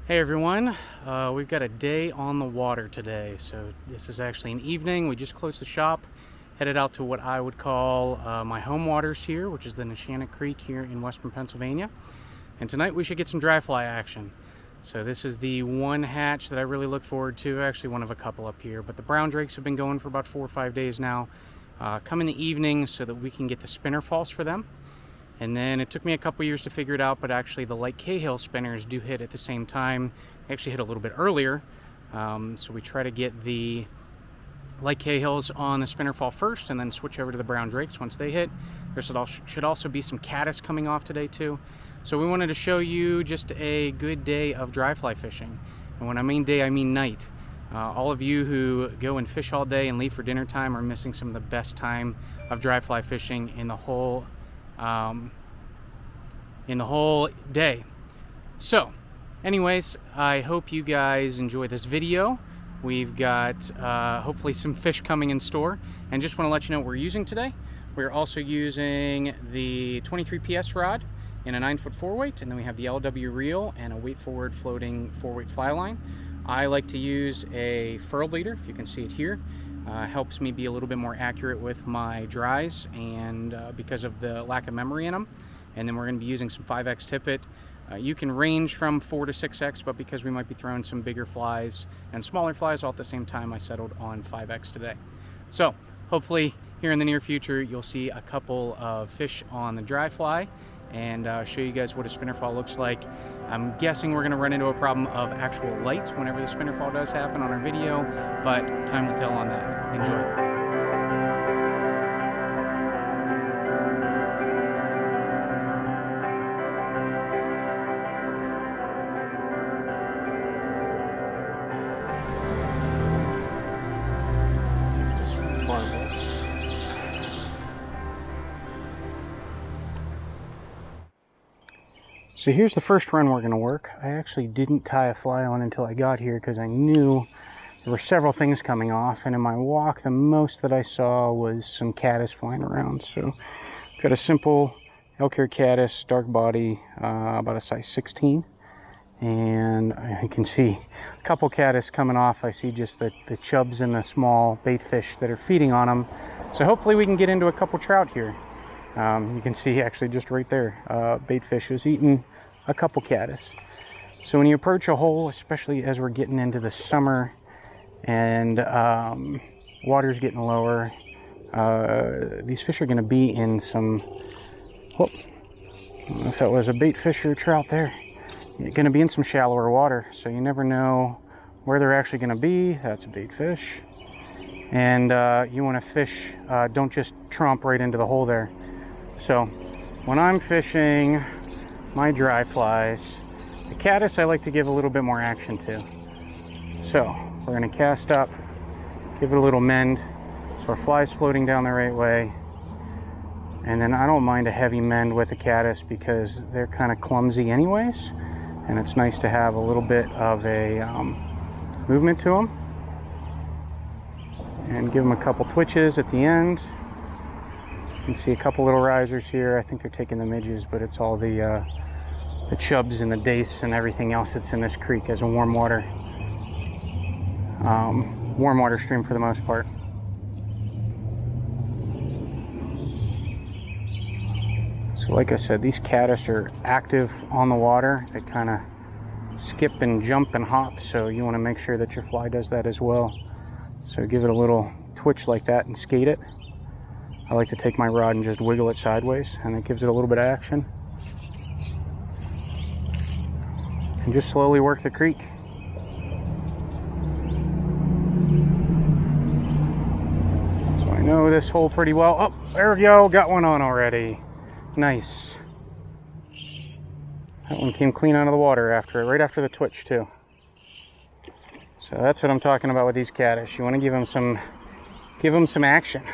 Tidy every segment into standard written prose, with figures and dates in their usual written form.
Hey everyone, we've got a day on the water today. So this is actually an evening. We just closed the shop, headed out to what I would call my home waters here, which is the Neshannock Creek here in western Pennsylvania. And tonight we should get some dry fly action. So this is the one hatch that I really look forward to, actually one of a couple up here. But the brown drakes have been going for about 4 or 5 days now. Come in the evening so that we can get the spinner false for them. And then it took me a couple years to figure it out, but actually the light Cahill spinners do hit at the same time. They actually hit a little bit earlier. So we try to get the light Cahills on the spinner fall first and then switch over to the brown drakes once they hit. There should also be some caddis coming off today too. So we wanted to show you just a good day of dry fly fishing. And when I mean day, I mean night. All of you who go and fish all day and leave for dinner time are missing some of the best time of dry fly fishing in the whole day. So anyways, I hope you guys enjoy this video. We've got hopefully some fish coming in store, and just want to let you know what we're using today. We're also using the 23 PS rod in a 9-foot 4-weight, and then we have the LW reel and a weight forward floating 4-weight fly line. I like to use a furled leader, if you can see it here. Helps me be a little bit more accurate with my dries, and because of the lack of memory in them. And then we're going to be using some 5X tippet. You can range from 4 to 6X, but because we might be throwing some bigger flies and smaller flies all at the same time, I settled on 5X today. So hopefully here in the near future you'll see a couple of fish on the dry fly and show you guys what a spinner fall looks like. I'm guessing we're going to run into a problem of actual light whenever the spinner fall does happen on our video, but time will tell on that. Enjoy. So here's the first run we're going to work. I actually didn't tie a fly on until I got here because I knew there were several things coming off, and in my walk the most that I saw was some caddis flying around. So I've got a simple elk hair caddis, dark body, about a size 16, and you can see a couple caddis coming off. I see just the chubs and the small bait fish that are feeding on them. So hopefully we can get into a couple trout here. You can see actually just right there, bait fish is eating a couple caddis. So when you approach a hole, especially as we're getting into the summer and water's getting lower, these fish are going to be in some, I don't know if that was a bait fish or a trout there. You're going to be in some shallower water, so you never know where they're actually going to be. That's a bait fish. And you want to fish, don't just tromp right into the hole there. So when I'm fishing my dry flies, the caddis I like to give a little bit more action to. So we're going to cast up, give it a little mend so our fly's floating down the right way. And then I don't mind a heavy mend with the caddis because they're kind of clumsy anyways, and it's nice to have a little bit of a movement to them. And give them a couple twitches at the end. You can see a couple little risers here. I think they're taking the midges, but it's all the chubs and the dace and everything else that's in this creek as a warm water stream for the most part. So like I said, these caddis are active on the water. They kind of skip and jump and hop, so you want to make sure that your fly does that as well. So give it a little twitch like that and skate it. I like to take my rod and just wiggle it sideways, and it gives it a little bit of action. And just slowly work the creek. So I know this hole pretty well. Oh, there we go, got one on already. Nice. That one came clean out of the water right after the twitch too. So that's what I'm talking about with these caddis. You want to give them some action,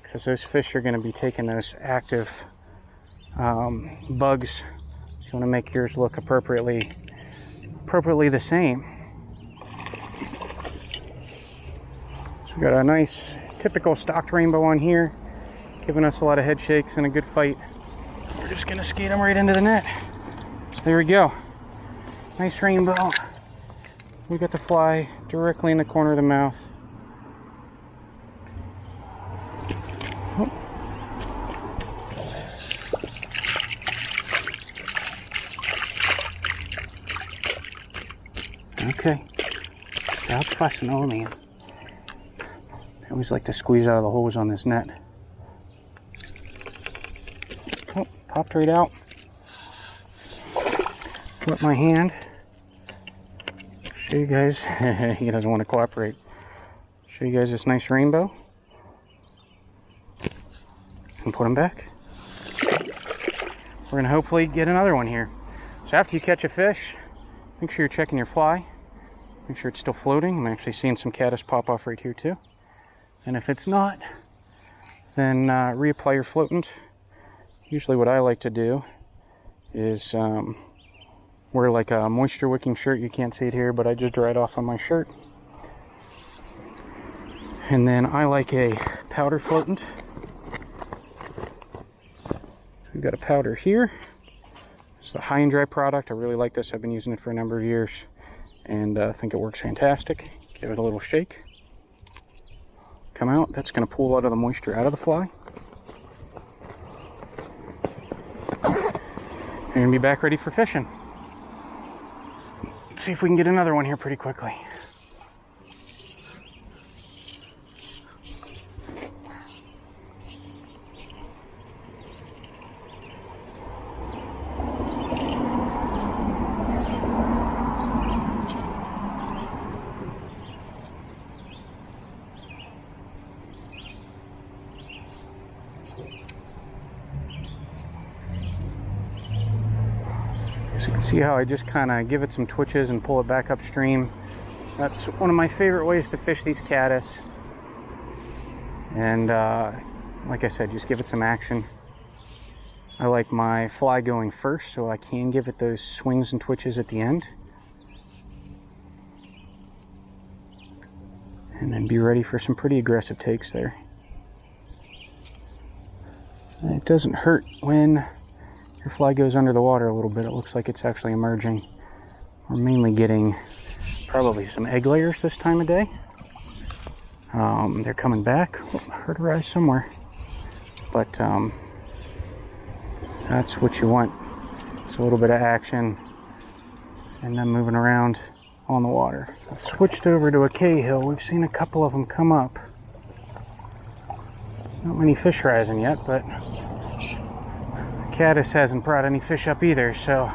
because those fish are going to be taking those active bugs. So you want to make yours look appropriately the same. So we got a nice typical stocked rainbow on here, giving us a lot of head shakes and a good fight. We're just going to skate them right into the net. So there we go. Nice rainbow. We got the fly directly in the corner of the mouth. Oh. Okay. Stop fussing. Oh man. I always like to squeeze out of the holes on this net. Oh, popped right out. Wet my hand. Show you guys. He doesn't want to cooperate. Show you guys this nice rainbow. And put him back. We're going to hopefully get another one here. So after you catch a fish, make sure you're checking your fly. Make sure it's still floating. I'm actually seeing some caddis pop off right here too. And if it's not, then reapply your floatant. Usually what I like to do is wear like a moisture wicking shirt. You can't see it here, but I just dry it off on my shirt. And then I like a powder floatant. We've got a powder here. It's the High and Dry product. I really like this. I've been using it for a number of years and I think it works fantastic. Give it a little shake. Come out. That's going to pull a lot of the moisture out of the fly. You're going to be back ready for fishing. Let's see if we can get another one here pretty quickly. So you can see how I just kind of give it some twitches and pull it back upstream. That's one of my favorite ways to fish these caddis. And like I said, just give it some action. I like my fly going first so I can give it those swings and twitches at the end. And then be ready for some pretty aggressive takes there. And it doesn't hurt when your fly goes under the water a little bit. It looks like it's actually emerging. We're mainly getting probably some egg layers this time of day. They're coming back. Oh, I heard a rise somewhere. But that's what you want. It's a little bit of action and then moving around on the water. I've switched over to a Cahill. We've seen a couple of them come up. Not many fish rising yet, but Caddis hasn't brought any fish up either, so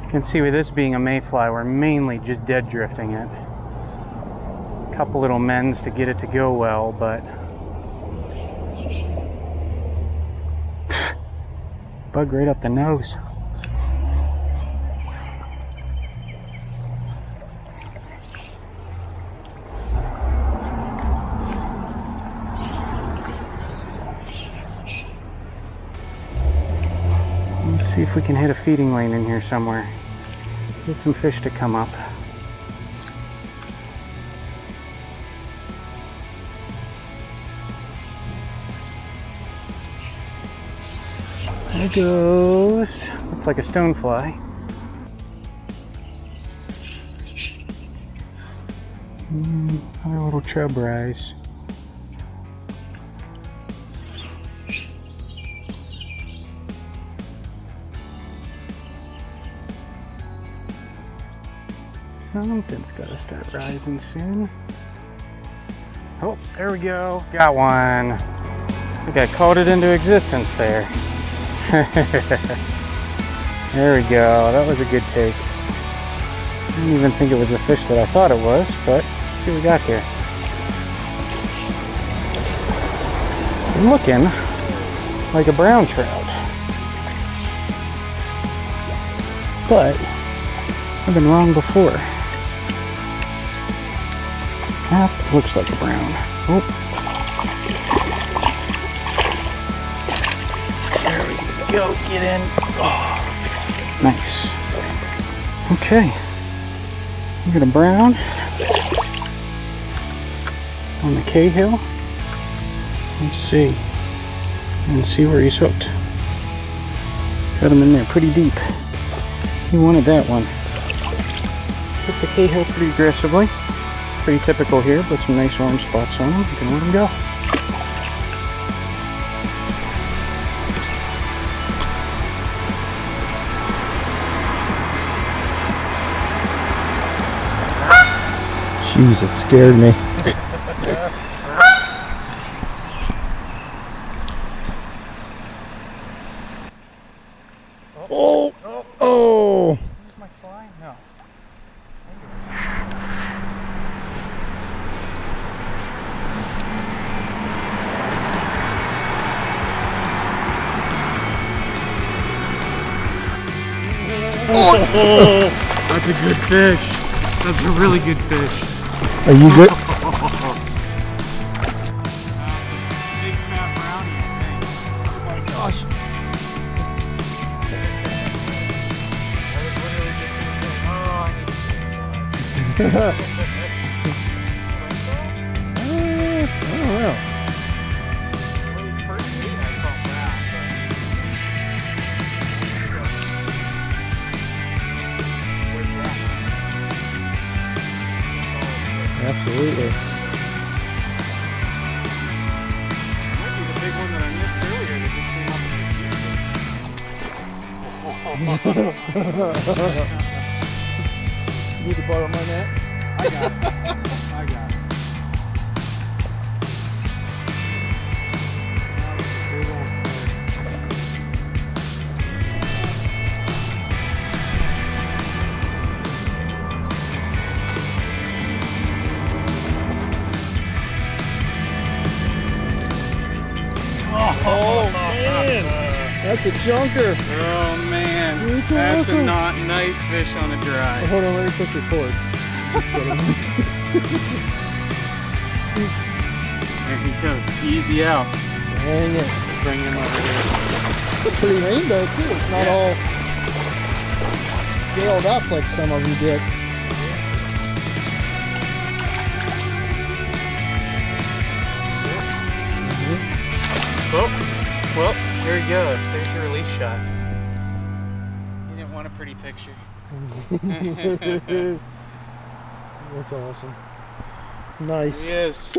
you can see with this being a mayfly, we're mainly just dead drifting it. A couple little mends to get it to go well, but bug right up the nose. Let's see if we can hit a feeding lane in here somewhere. Get some fish to come up. There goes. Looks like a stonefly. Another little chub rise. Something's got to start rising soon. Oh, there we go. Got one. I think I called it into existence there. There we go. That was a good take. I didn't even think it was a fish that I thought it was, but let's see what we got here. It's looking like a brown trout. But I've been wrong before. That looks like a brown. Oh. There we go. Get in. Oh, nice. Okay. We got a brown on the Cahill. Let's see. And see where he's hooked. Got him in there pretty deep. He wanted that one. Hit the Cahill pretty aggressively. Pretty typical here, but some nice orange spots on him. You can let him go. Jeez, it scared me. Oh! Oh! Where's my fly? No. Oh! That's a good fish. That's a really good fish. Are you good? Big fat brownie, I think. Oh my gosh. I was literally just going to say, oh, I need to see I don't know. Well, his first meat I caught brown, but... Where's that? Absolutely. Might be the big one that I missed earlier that just came up with the You need to borrow my net? I got it. I got it. Big old fish. Oh man! That's a junker! Oh man, That's that's awesome. a not nice fish on a dry. Oh, hold on, let me push record. Just kidding. There he goes, easy out. Dang it. Bring him over here. It's a pretty rainbow too. It's not all scaled up like some of them did. Oh, well, here he goes. There's your release shot. You didn't want a pretty picture. That's awesome. Nice. He is.